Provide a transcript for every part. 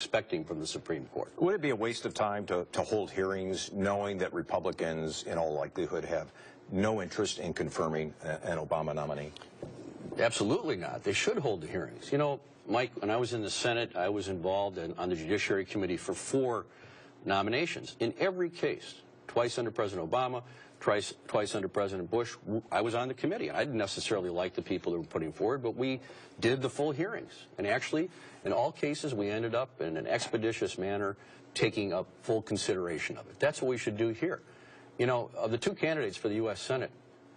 expecting from the Supreme Court. Would it be a waste of time to hold hearings knowing that Republicans in all likelihood have no interest in confirming an Obama nominee? Absolutely not. They should hold the hearings. You know, Mike, when I was in the Senate, I was involved on the Judiciary Committee for 4 nominations. In every case, twice under President Obama, twice under President Bush, I was on the committee. I didn't necessarily like the people that were putting forward, but we did the full hearings. And actually, in all cases, we ended up in an expeditious manner taking up full consideration of it. That's what we should do here. You know, of the 2 candidates for the U.S. Senate,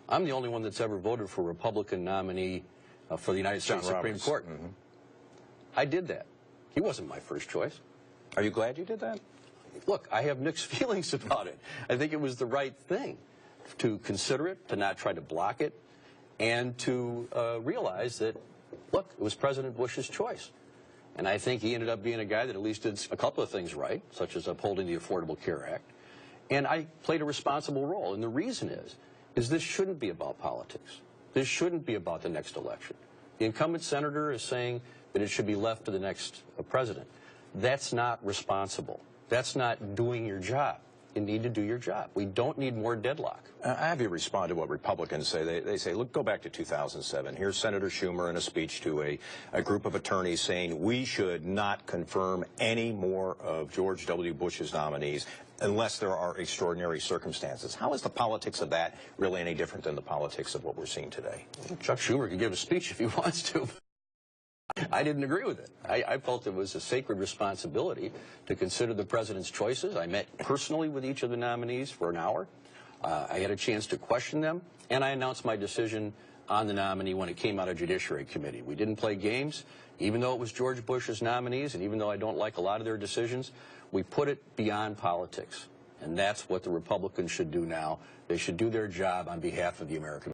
I'm the only one that's ever voted for a Republican nominee for the United States Supreme Court. Mm-hmm. I did that. He wasn't my first choice. Are you glad you did that? Look, I have mixed feelings about it. I think it was the right thing to consider it, to not try to block it, and to realize that, look, it was President Bush's choice. And I think he ended up being a guy that at least did a couple of things right, such as upholding the Affordable Care Act. And I played a responsible role. And the reason is this shouldn't be about politics. This shouldn't be about the next election. The incumbent senator is saying that it should be left to the next president. That's not responsible. That's not doing your job. You need to do your job. We don't need more deadlock. I have you respond to what Republicans say. They say, look, go back to 2007. Here's Senator Schumer in a speech to a group of attorneys saying we should not confirm any more of George W. Bush's nominees unless there are extraordinary circumstances. How is the politics of that really any different than the politics of what we're seeing today? Chuck Schumer can give a speech if he wants to. I didn't agree with it. I felt it was a sacred responsibility to consider the president's choices. I met personally with each of the nominees for an hour. I had a chance to question them, and I announced my decision on the nominee when it came out of Judiciary Committee. We didn't play games. Even though it was George Bush's nominees, and even though I don't like a lot of their decisions, we put it beyond politics. And that's what the Republicans should do now. They should do their job on behalf of the American